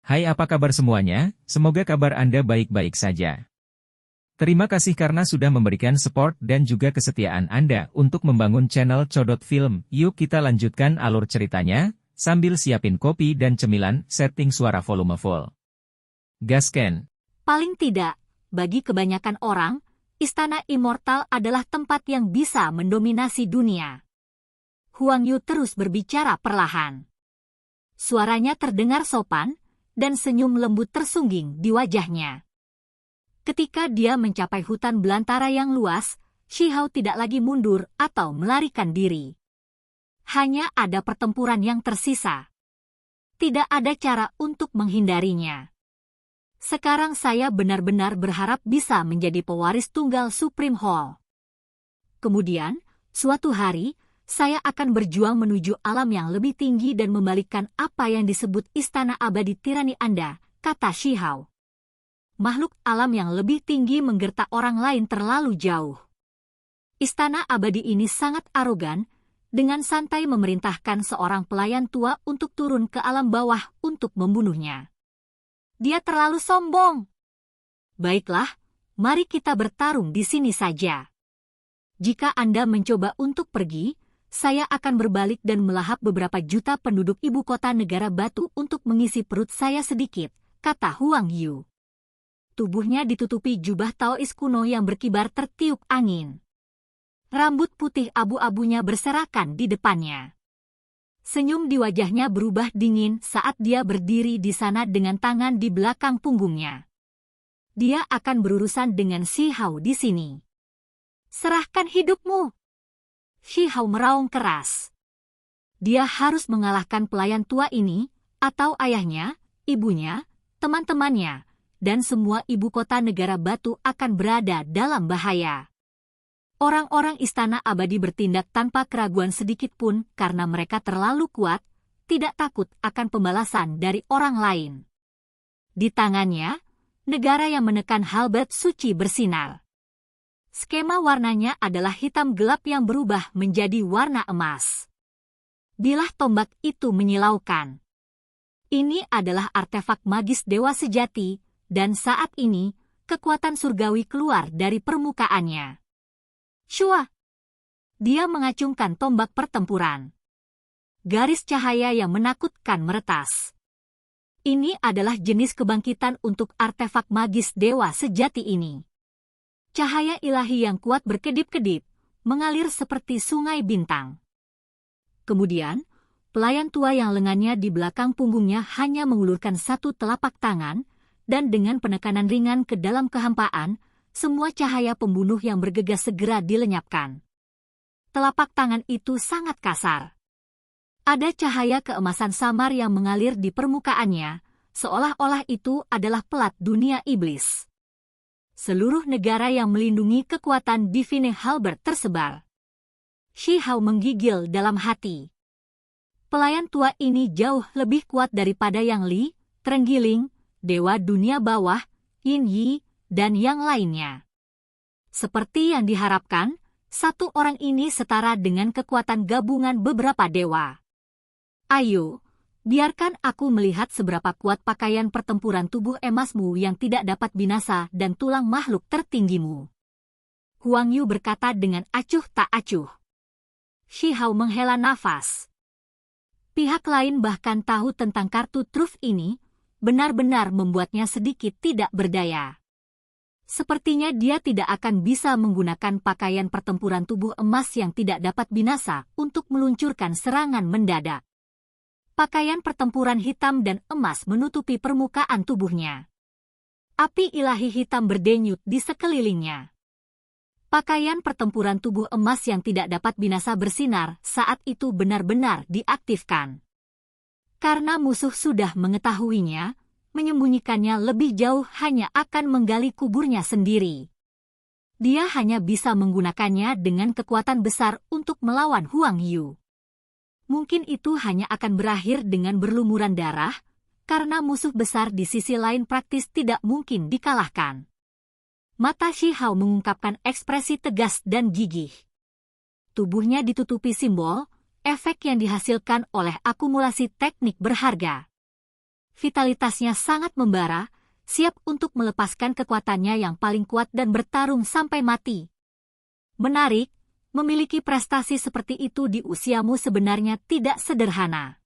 Hai, apa kabar semuanya? Semoga kabar Anda baik-baik saja. Terima kasih karena sudah memberikan support dan juga kesetiaan Anda untuk membangun channel Codot Film. Yuk kita lanjutkan alur ceritanya, sambil siapin kopi dan cemilan, setting suara volume full. Gasken. Paling tidak, bagi kebanyakan orang, Istana Immortal adalah tempat yang bisa mendominasi dunia. Huang Yu terus berbicara perlahan. Suaranya terdengar sopan, dan senyum lembut tersungging di wajahnya. Ketika dia mencapai hutan belantara yang luas, Shi Hao tidak lagi mundur atau melarikan diri. Hanya ada pertempuran yang tersisa. Tidak ada cara untuk menghindarinya. Sekarang saya benar-benar berharap bisa menjadi pewaris tunggal Supreme Hall. Kemudian, suatu hari, saya akan berjuang menuju alam yang lebih tinggi dan membalikkan apa yang disebut Istana Abadi Tirani Anda, kata Shi Hao. Makhluk alam yang lebih tinggi menggertak orang lain terlalu jauh. Istana Abadi ini sangat arogan, dengan santai memerintahkan seorang pelayan tua untuk turun ke alam bawah untuk membunuhnya. Dia terlalu sombong. Baiklah, mari kita bertarung di sini saja. Jika Anda mencoba untuk pergi, saya akan berbalik dan melahap beberapa juta penduduk ibu kota negara batu untuk mengisi perut saya sedikit, kata Huang Yu. Tubuhnya ditutupi jubah Taois kuno yang berkibar tertiup angin. Rambut putih abu-abunya berserakan di depannya. Senyum di wajahnya berubah dingin saat dia berdiri di sana dengan tangan di belakang punggungnya. Dia akan berurusan dengan Shi Hao di sini. Serahkan hidupmu. Shi Hao meraung keras. Dia harus mengalahkan pelayan tua ini, atau ayahnya, ibunya, teman-temannya, dan semua ibu kota negara batu akan berada dalam bahaya. Orang-orang Istana Abadi bertindak tanpa keraguan sedikit pun karena mereka terlalu kuat, tidak takut akan pembalasan dari orang lain. Di tangannya, negara yang menekan halberd suci bersinar. Skema warnanya adalah hitam gelap yang berubah menjadi warna emas. Bilah tombak itu menyilaukan. Ini adalah artefak magis dewa sejati, dan saat ini, kekuatan surgawi keluar dari permukaannya. Shua! Dia mengacungkan tombak pertempuran. Garis cahaya yang menakutkan meretas. Ini adalah jenis kebangkitan untuk artefak magis dewa sejati ini. Cahaya ilahi yang kuat berkedip-kedip, mengalir seperti sungai bintang. Kemudian, pelayan tua yang lengannya di belakang punggungnya hanya mengulurkan satu telapak tangan, dan dengan penekanan ringan ke dalam kehampaan, semua cahaya pembunuh yang bergegas segera dilenyapkan. Telapak tangan itu sangat kasar. Ada cahaya keemasan samar yang mengalir di permukaannya, seolah-olah itu adalah pelat dunia iblis. Seluruh negara yang melindungi kekuatan Divine Halberd tersebar. Shi Hao menggigil dalam hati. Pelayan tua ini jauh lebih kuat daripada Yang Li, Trenggiling, Dewa Dunia Bawah, Yin Yi, dan yang lainnya. Seperti yang diharapkan, satu orang ini setara dengan kekuatan gabungan beberapa dewa. Ayo, biarkan aku melihat seberapa kuat pakaian pertempuran tubuh emasmu yang tidak dapat binasa dan tulang makhluk tertinggimu. Huang Yu berkata dengan acuh tak acuh. Shi Hao menghela nafas. Pihak lain bahkan tahu tentang kartu truf ini, benar-benar membuatnya sedikit tidak berdaya. Sepertinya dia tidak akan bisa menggunakan pakaian pertempuran tubuh emas yang tidak dapat binasa untuk meluncurkan serangan mendadak. Pakaian pertempuran hitam dan emas menutupi permukaan tubuhnya. Api ilahi hitam berdenyut di sekelilingnya. Pakaian pertempuran tubuh emas yang tidak dapat binasa bersinar saat itu benar-benar diaktifkan. Karena musuh sudah mengetahuinya, menyembunyikannya lebih jauh hanya akan menggali kuburnya sendiri. Dia hanya bisa menggunakannya dengan kekuatan besar untuk melawan Huang Yu. Mungkin itu hanya akan berakhir dengan berlumuran darah, karena musuh besar di sisi lain praktis tidak mungkin dikalahkan. Mata Shi Hao mengungkapkan ekspresi tegas dan gigih. Tubuhnya ditutupi simbol, efek yang dihasilkan oleh akumulasi teknik berharga. Vitalitasnya sangat membara, siap untuk melepaskan kekuatannya yang paling kuat dan bertarung sampai mati. Menarik, memiliki prestasi seperti itu di usiamu sebenarnya tidak sederhana.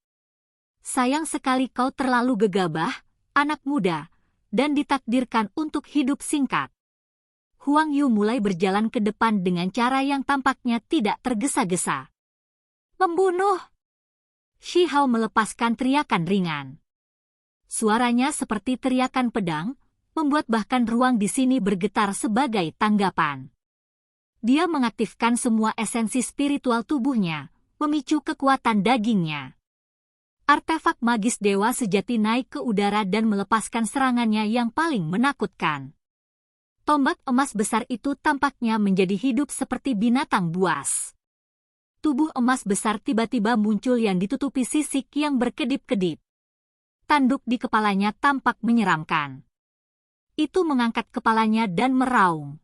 Sayang sekali kau terlalu gegabah, anak muda, dan ditakdirkan untuk hidup singkat. Huang Yu mulai berjalan ke depan dengan cara yang tampaknya tidak tergesa-gesa. Membunuh! Shi Hao melepaskan teriakan ringan. Suaranya seperti teriakan pedang, membuat bahkan ruang di sini bergetar sebagai tanggapan. Dia mengaktifkan semua esensi spiritual tubuhnya, memicu kekuatan dagingnya. Artefak magis dewa sejati naik ke udara dan melepaskan serangannya yang paling menakutkan. Tombak emas besar itu tampaknya menjadi hidup seperti binatang buas. Tubuh emas besar tiba-tiba muncul yang ditutupi sisik yang berkedip-kedip. Tanduk di kepalanya tampak menyeramkan. Itu mengangkat kepalanya dan meraung.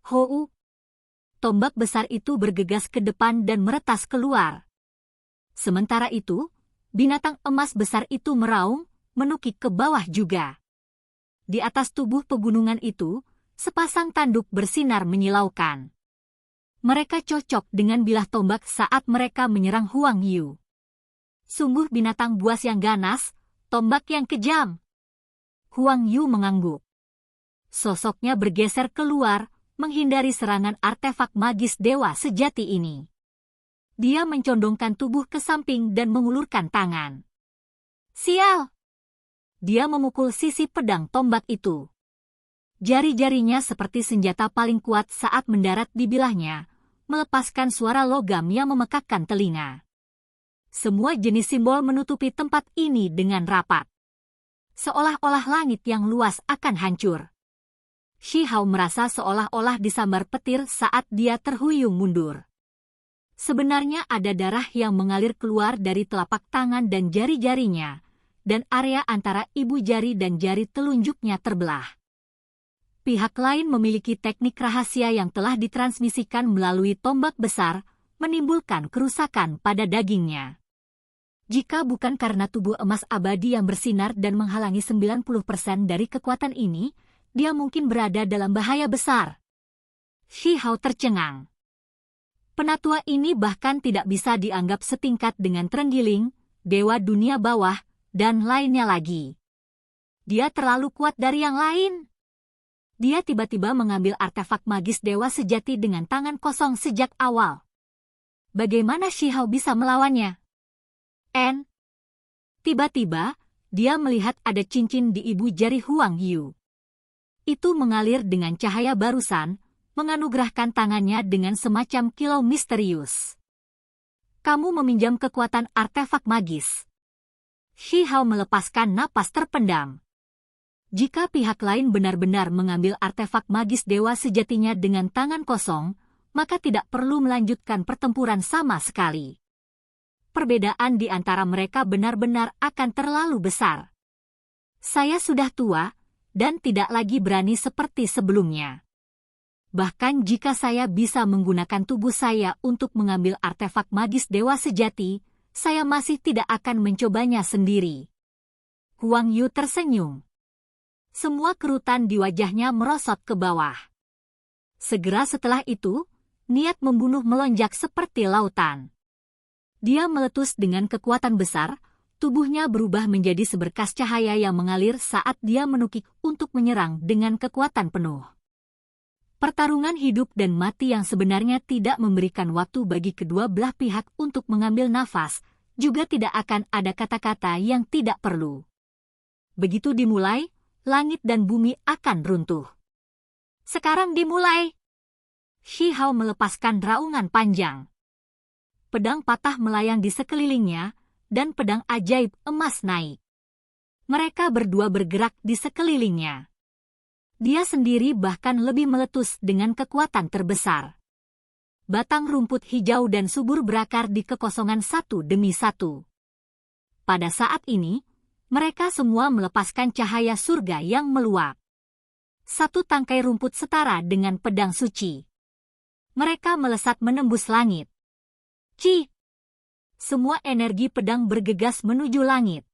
Hou! Tombak besar itu bergegas ke depan dan meretas keluar. Sementara itu, binatang emas besar itu meraung, menukik ke bawah juga. Di atas tubuh pegunungan itu, sepasang tanduk bersinar menyilaukan. Mereka cocok dengan bilah tombak saat mereka menyerang Huang Yu. Sungguh binatang buas yang ganas, tombak yang kejam. Huang Yu mengangguk. Sosoknya bergeser keluar, menghindari serangan artefak magis dewa sejati ini. Dia mencondongkan tubuh ke samping dan mengulurkan tangan. Sial! Dia memukul sisi pedang tombak itu. Jari-jarinya seperti senjata paling kuat saat mendarat di bilahnya, melepaskan suara logam yang memekakkan telinga. Semua jenis simbol menutupi tempat ini dengan rapat. Seolah-olah langit yang luas akan hancur. Shi Hao merasa seolah-olah disambar petir saat dia terhuyung mundur. Sebenarnya ada darah yang mengalir keluar dari telapak tangan dan jari-jarinya, dan area antara ibu jari dan jari telunjuknya terbelah. Pihak lain memiliki teknik rahasia yang telah ditransmisikan melalui tombak besar, menimbulkan kerusakan pada dagingnya. Jika bukan karena tubuh emas abadi yang bersinar dan menghalangi 90% dari kekuatan ini, dia mungkin berada dalam bahaya besar. Shi Hao tercengang. Penatua ini bahkan tidak bisa dianggap setingkat dengan Trenggiling, Dewa Dunia Bawah, dan lainnya lagi. Dia terlalu kuat dari yang lain. Dia tiba-tiba mengambil artefak magis dewa sejati dengan tangan kosong sejak awal. Bagaimana Shi Hao bisa melawannya? Tiba-tiba, dia melihat ada cincin di ibu jari Huang Yu. Itu mengalir dengan cahaya barusan, menganugerahkan tangannya dengan semacam kilau misterius. Kamu meminjam kekuatan artefak magis. Shi Hao melepaskan napas terpendam. Jika pihak lain benar-benar mengambil artefak magis dewa sejatinya dengan tangan kosong, maka tidak perlu melanjutkan pertempuran sama sekali. Perbedaan di antara mereka benar-benar akan terlalu besar. Saya sudah tua, dan tidak lagi berani seperti sebelumnya. Bahkan jika saya bisa menggunakan tubuh saya untuk mengambil artefak magis dewa sejati, saya masih tidak akan mencobanya sendiri. Huang Yu tersenyum. Semua kerutan di wajahnya merosot ke bawah. Segera setelah itu, niat membunuh melonjak seperti lautan. Dia meletus dengan kekuatan besar, tubuhnya berubah menjadi seberkas cahaya yang mengalir saat dia menukik untuk menyerang dengan kekuatan penuh. Pertarungan hidup dan mati yang sebenarnya tidak memberikan waktu bagi kedua belah pihak untuk mengambil nafas, juga tidak akan ada kata-kata yang tidak perlu. Begitu dimulai, langit dan bumi akan runtuh. Sekarang dimulai! Shi Hao melepaskan raungan panjang. Pedang patah melayang di sekelilingnya, dan pedang ajaib emas naik. Mereka berdua bergerak di sekelilingnya. Dia sendiri bahkan lebih meletus dengan kekuatan terbesar. Batang rumput hijau dan subur berakar di kekosongan satu demi satu. Pada saat ini, mereka semua melepaskan cahaya surga yang meluap. Satu tangkai rumput setara dengan pedang suci. Mereka melesat menembus langit. Ci! Semua energi pedang bergegas menuju langit.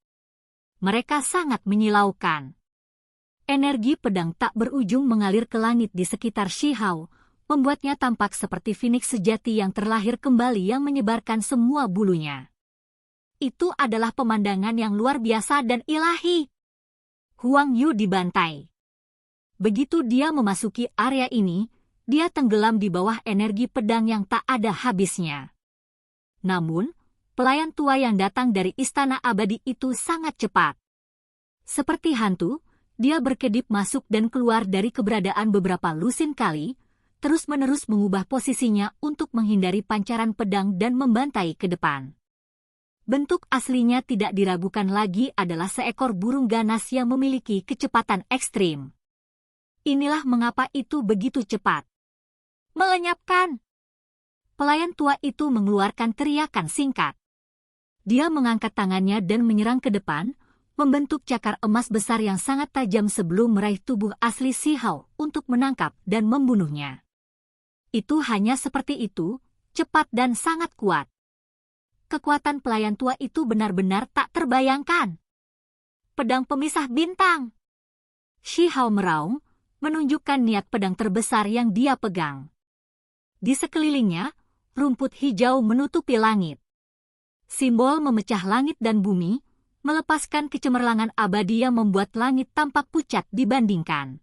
Mereka sangat menyilaukan. Energi pedang tak berujung mengalir ke langit di sekitar Shihao, membuatnya tampak seperti finiks sejati yang terlahir kembali yang menyebarkan semua bulunya. Itu adalah pemandangan yang luar biasa dan ilahi. Huang Yu dibantai. Begitu dia memasuki area ini, dia tenggelam di bawah energi pedang yang tak ada habisnya. Namun, pelayan tua yang datang dari istana abadi itu sangat cepat. Seperti hantu, dia berkedip masuk dan keluar dari keberadaan beberapa lusin kali, terus-menerus mengubah posisinya untuk menghindari pancaran pedang dan membantai ke depan. Bentuk aslinya tidak diragukan lagi adalah seekor burung ganas yang memiliki kecepatan ekstrim. Inilah mengapa itu begitu cepat. Melenyapkan! Pelayan tua itu mengeluarkan teriakan singkat. Dia mengangkat tangannya dan menyerang ke depan, membentuk cakar emas besar yang sangat tajam sebelum meraih tubuh asli Shihao untuk menangkap dan membunuhnya. Itu hanya seperti itu, cepat dan sangat kuat. Kekuatan pelayan tua itu benar-benar tak terbayangkan. Pedang pemisah bintang. Shihao meraung, menunjukkan niat pedang terbesar yang dia pegang. Di sekelilingnya, rumput hijau menutupi langit. Simbol memecah langit dan bumi, melepaskan kecemerlangan abadi yang membuat langit tampak pucat dibandingkan.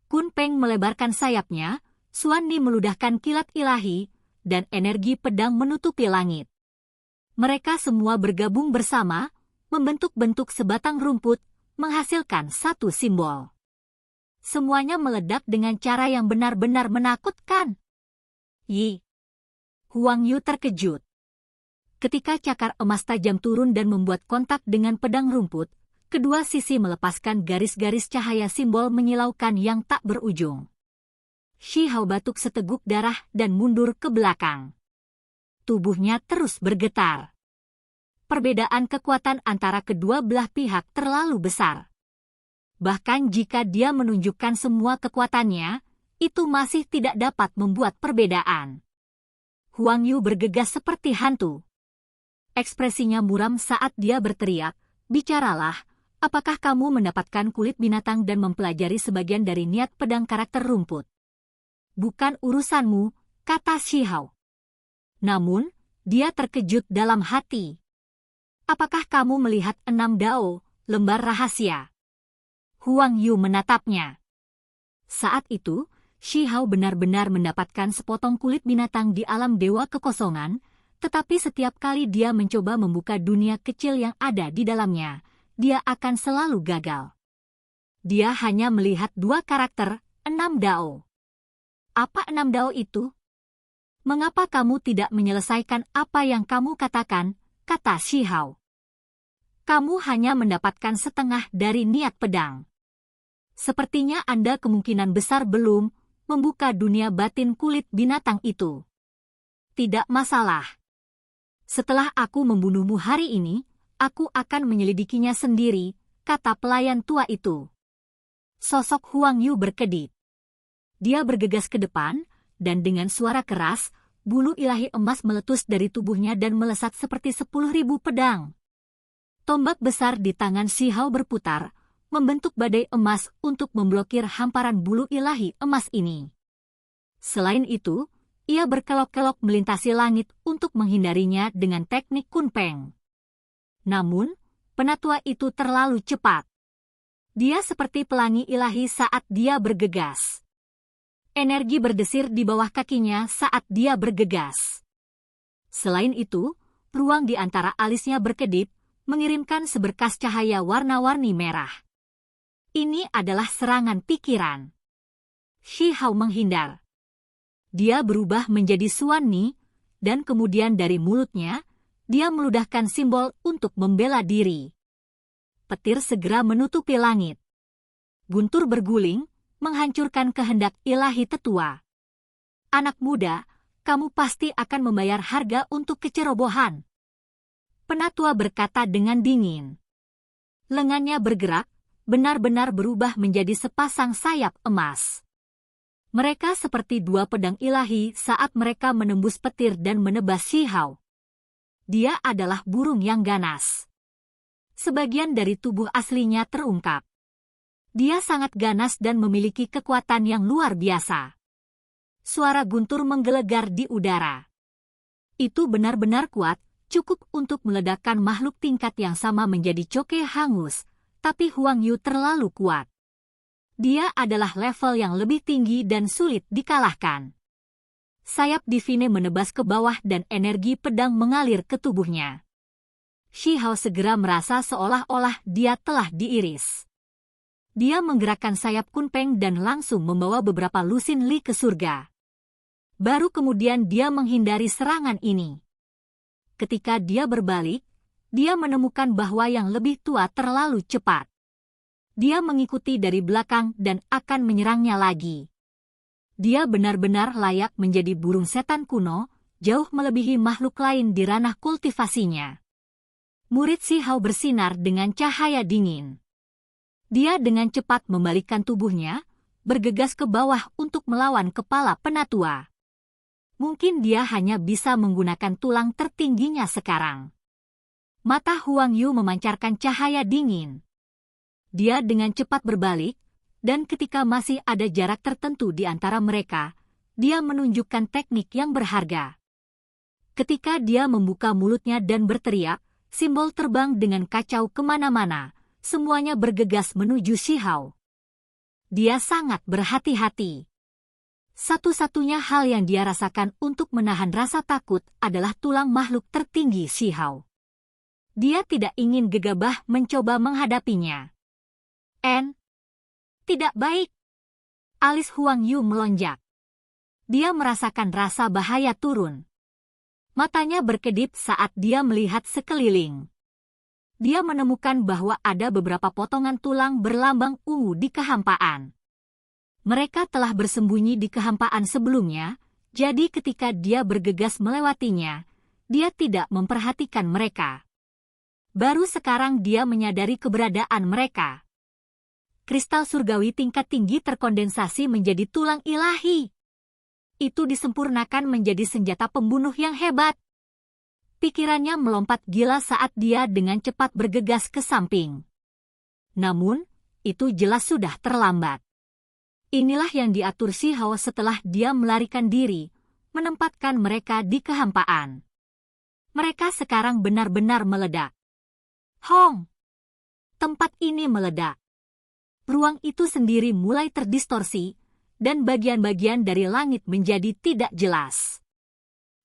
Kun Peng melebarkan sayapnya, Xuan Ni meludahkan kilat ilahi, dan energi pedang menutupi langit. Mereka semua bergabung bersama, membentuk-bentuk sebatang rumput, menghasilkan satu simbol. Semuanya meledak dengan cara yang benar-benar menakutkan. Yi. Huang Yu terkejut. Ketika cakar emas tajam turun dan membuat kontak dengan pedang rumput, kedua sisi melepaskan garis-garis cahaya simbol menyilaukan yang tak berujung. Shihao batuk seteguk darah dan mundur ke belakang. Tubuhnya terus bergetar. Perbedaan kekuatan antara kedua belah pihak terlalu besar. Bahkan jika dia menunjukkan semua kekuatannya, itu masih tidak dapat membuat perbedaan. Huang Yu bergegas seperti hantu. Ekspresinya muram saat dia berteriak, "Bicaralah, apakah kamu mendapatkan kulit binatang dan mempelajari sebagian dari niat pedang karakter rumput?" "Bukan urusanmu," kata Shihao. Namun, dia terkejut dalam hati. "Apakah kamu melihat 6 dao, lembar rahasia?" Huang Yu menatapnya. Saat itu, Shihao benar-benar mendapatkan sepotong kulit binatang di alam dewa kekosongan, tetapi setiap kali dia mencoba membuka dunia kecil yang ada di dalamnya, dia akan selalu gagal. Dia hanya melihat 2 karakter, 6 dao. Apa 6 dao itu? "Mengapa kamu tidak menyelesaikan apa yang kamu katakan?" kata Shihao. "Kamu hanya mendapatkan setengah dari niat pedang. Sepertinya Anda kemungkinan besar belum membuka dunia batin kulit binatang itu. Tidak masalah. Setelah aku membunuhmu hari ini, aku akan menyelidikinya sendiri," kata pelayan tua itu. Sosok Huang Yu berkedip. Dia bergegas ke depan, dan dengan suara keras, bulu ilahi emas meletus dari tubuhnya dan melesat seperti 10.000 pedang. Tombak besar di tangan Shihao berputar, membentuk badai emas untuk memblokir hamparan bulu ilahi emas ini. Selain itu, ia berkelok-kelok melintasi langit untuk menghindarinya dengan teknik Kun Peng. Namun, penatua itu terlalu cepat. Dia seperti pelangi ilahi saat dia bergegas. Energi berdesir di bawah kakinya saat dia bergegas. Selain itu, ruang di antara alisnya berkedip, mengirimkan seberkas cahaya warna-warni merah. Ini adalah serangan pikiran. Shihao menghindar. Dia berubah menjadi Xuan Ni, dan kemudian dari mulutnya, dia meludahkan simbol untuk membela diri. Petir segera menutupi langit. Guntur berguling, menghancurkan kehendak ilahi tetua. "Anak muda, kamu pasti akan membayar harga untuk kecerobohan," penatua berkata dengan dingin. Lengannya bergerak, benar-benar berubah menjadi sepasang sayap emas. Mereka seperti 2 pedang ilahi saat mereka menembus petir dan menebas Shihao. Dia adalah burung yang ganas. sebagian dari tubuh aslinya terungkap. Dia sangat ganas dan memiliki kekuatan yang luar biasa. Suara guntur menggelegar di udara. Itu benar-benar kuat, cukup untuk meledakkan makhluk tingkat yang sama menjadi coke hangus, tapi Huang Yu terlalu kuat. Dia adalah level yang lebih tinggi dan sulit dikalahkan. Sayap Divine menebas ke bawah dan energi pedang mengalir ke tubuhnya. Shi Hao segera merasa seolah-olah dia telah diiris. Dia menggerakkan sayap Kunpeng dan langsung membawa beberapa lusin li ke surga. Baru kemudian dia menghindari serangan ini. Ketika dia berbalik, dia menemukan bahwa yang lebih tua terlalu cepat. Dia mengikuti dari belakang dan akan menyerangnya lagi. Dia benar-benar layak menjadi burung setan kuno, jauh melebihi makhluk lain di ranah kultivasinya. Murid Shi Hao bersinar dengan cahaya dingin. Dia dengan cepat membalikkan tubuhnya, bergegas ke bawah untuk melawan kepala penatua. Mungkin dia hanya bisa menggunakan tulang tertingginya sekarang. Mata Huang Yu memancarkan cahaya dingin. Dia dengan cepat berbalik, dan ketika masih ada jarak tertentu di antara mereka, dia menunjukkan teknik yang berharga. Ketika dia membuka mulutnya dan berteriak, simbol terbang dengan kacau kemana-mana. Semuanya bergegas menuju Shi Hao. Dia sangat berhati-hati. Satu-satunya hal yang dia rasakan untuk menahan rasa takut adalah tulang makhluk tertinggi Shi Hao. Dia tidak ingin gegabah mencoba menghadapinya. Tidak baik. Alis Huang Yu melonjak. Dia merasakan rasa bahaya turun. Matanya berkedip saat dia melihat sekeliling. Dia menemukan bahwa ada beberapa potongan tulang berlambang ungu di kehampaan. Mereka telah bersembunyi di kehampaan sebelumnya, jadi ketika dia bergegas melewatinya, dia tidak memperhatikan mereka. Baru sekarang dia menyadari keberadaan mereka. Kristal surgawi tingkat tinggi terkondensasi menjadi tulang ilahi. Itu disempurnakan menjadi senjata pembunuh yang hebat. Pikirannya melompat gila saat dia dengan cepat bergegas ke samping. Namun, itu jelas sudah terlambat. Inilah yang diatur Shi Hao setelah dia melarikan diri, menempatkan mereka di kehampaan. Mereka sekarang benar-benar meledak. Hong! Tempat ini meledak. Ruang itu sendiri mulai terdistorsi, dan bagian-bagian dari langit menjadi tidak jelas.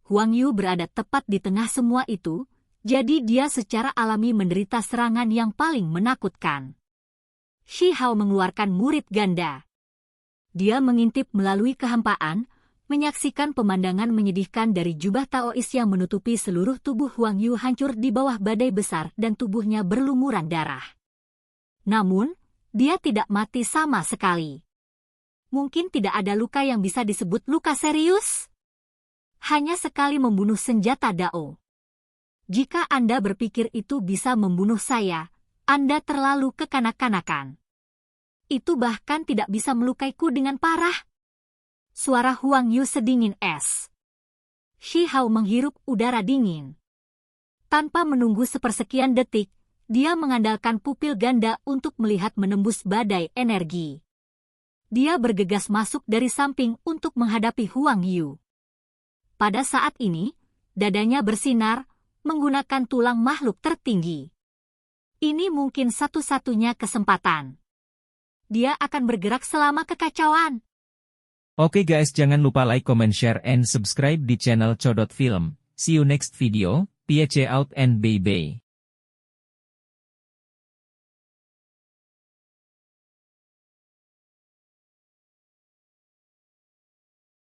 Huang Yu berada tepat di tengah semua itu, jadi dia secara alami menderita serangan yang paling menakutkan. Shi Hao mengeluarkan murid ganda. Dia mengintip melalui kehampaan, menyaksikan pemandangan menyedihkan dari jubah Taois yang menutupi seluruh tubuh Huang Yu hancur di bawah badai besar dan tubuhnya berlumuran darah. Namun, dia tidak mati sama sekali. Mungkin tidak ada luka yang bisa disebut luka serius. Hanya sekali membunuh senjata Dao. Jika Anda berpikir itu bisa membunuh saya, Anda terlalu kekanak-kanakan. Itu bahkan tidak bisa melukaiku dengan parah. Suara Huang Yu sedingin es. Shi Hao menghirup udara dingin. Tanpa menunggu sepersekian detik, dia mengandalkan pupil ganda untuk melihat menembus badai energi. Dia bergegas masuk dari samping untuk menghadapi Huang Yu. Pada saat ini, dadanya bersinar, menggunakan tulang makhluk tertinggi. Ini mungkin satu-satunya kesempatan. Dia akan bergerak selama kekacauan. Oke guys, jangan lupa like, comment, share, and subscribe di channel Codot Film. See you next video, peace out and bye-bye.